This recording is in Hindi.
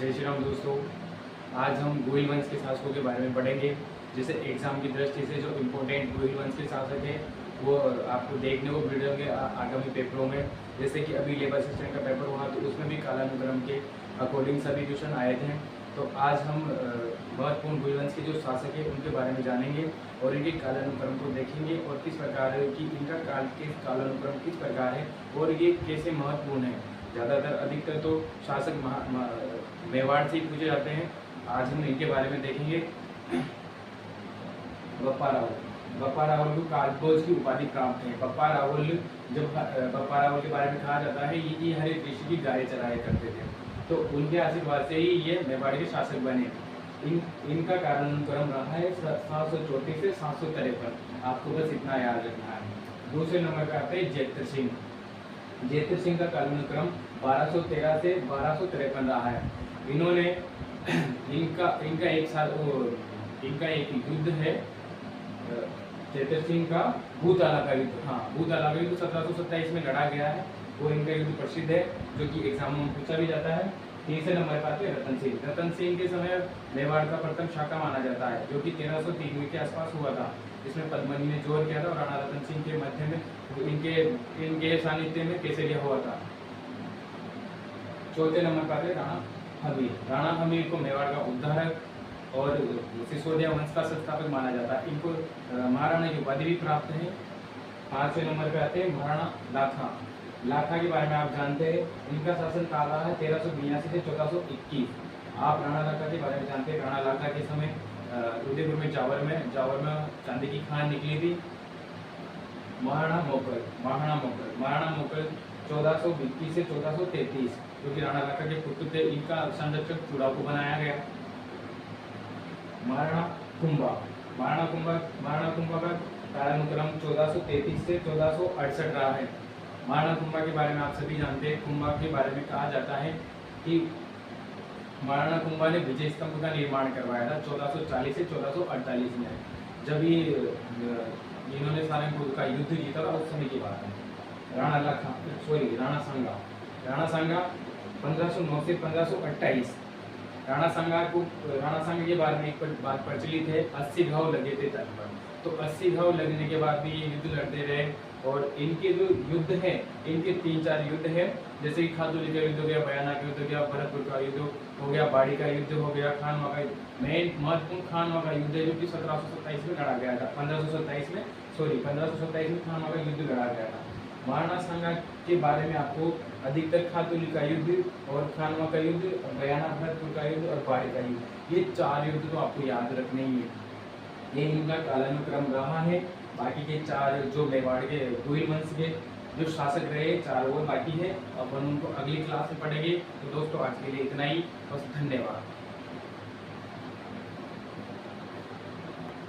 जय श्री राम दोस्तों। आज हम गोहिल वंश के शासकों के बारे में पढ़ेंगे। जैसे एग्जाम की दृष्टि से जो इम्पोर्टेंट गोहिल वंश के शासक है वो आपको देखने को मिल रहे आगामी पेपरों में। जैसे कि अभी लेबर असिस्टेंट का पेपर हुआ तो उसमें भी कालानुक्रम के अकॉर्डिंग सभी क्वेश्चन आए थे। तो आज हम महत्वपूर्ण गोहिल वंश के जो शासक है उनके बारे में जानेंगे और इनके कालानुक्रम को देखेंगे और किस प्रकार की इनका कालानुक्रम किस प्रकार है और ये कैसे महत्वपूर्ण है। ज़्यादातर अधिकतर तो शासक मेवाड़ से ही पूछे जाते हैं। आज हम इनके बारे में देखेंगे। बप्पा रावल को कालभोज की उपाधि प्राप्त है। बप्पा रावल के बारे में कहा जाता है ये हरे ऋषि की गाय चराया करते थे, तो उनके आशीर्वाद से ही ये मेवाड़ के शासक बने। इनका कालानुक्रम रहा है 734 से 753। आपको बस इतना याद रखना है। दूसरे नंबर पर आते हैं जेतर सिंह का कालानुक्रम 1213 से 1253 रहा है। इन्होंने इनका एक युद्ध है जेतर सिंह का भूताला का युद्ध। भूताला का युद्ध 1727 में लड़ा गया है। वो इनका युद्ध प्रसिद्ध है जो कि एग्जाम में पूछा भी जाता है। तीसरे नंबर पर आते हैं रतन सिंह के समय मेवाड़ का प्रथम शाखा माना जाता है जो कि 1303 के आसपास हुआ था। इसमें पद्मनी ने जोर किया था और राणा रतन सिंह के मध्य में इनके सानिध्य में केसरिया हुआ था। चौथे नंबर पर आते राणा हमीर को मेवाड़ का उद्धारक और सिसोदिया वंश का संस्थापक माना जाता है। इनको महाराणा की उपाधि भी प्राप्त है। पांचवें नंबर पे आते हैं महाराणा लाखा के बारे में आप जानते हैं। इनका शासन काल रहा है 1382 से 1421। आप राणा लाखा के बारे में जानते हैं। राणा लाखा के समय उदयपुर में जावर में चांदी की खान निकली थी। महाराणा मोकल 1421 से 1433 जो कि राणा लाखा के पुत्र थे। इनका संरक्षक चुड़ाव को बनाया गया। महाराणा कुंभा का कालानुक्रम 1433 से 1468 रहा है। महाराणा कुंभा के बारे में आप सभी जानते हैं। कुंभा के बारे में कहा जाता है कि महाराणा कुंभा ने विजय स्तंभ का निर्माण करवाया था 1440 से 1448 में, जब इन्होंने सारंगपुर का युद्ध जीता था। उस समय की बात है। राणा सांगा 1509 से 1528। राणा सांगा के बारे में एक बात प्रचलित है, 80 घाव लगे थे तट पर। तो 80 घाव लगने के बाद भी ये युद्ध लड़ते रहे और इनके जो युद्ध है, इनके 3-4 युद्ध है। जैसे कि खादुली का युद्ध हो गया, बयाना का युद्ध हो गया, भरतपुर का युद्ध हो गया, बाड़ी का युद्ध हो गया, खानवा का मेन महत्वपूर्ण खानवा का युद्ध है जो कि 1727 में लड़ा गया था। 1527 में खानवा का युद्ध लड़ा गया था। महाराणा सांगा के बारे में आपको अधिकतर खातुली का युद्ध और खानवा का युद्ध, बयाना भरतपुर का युद्ध और बाड़ी का युद्ध, ये 4 युद्ध तो आपको याद रखने ही है। ये इनका कालानुक्रम रहा है। बाकी के 4 जो मेवाड़ के गोहिल वंश के जो शासक रहे 4 वो बाकी है। अपन उनको अगली क्लास में पढ़ेंगे। तो दोस्तों आज के लिए इतना ही, बस धन्यवाद।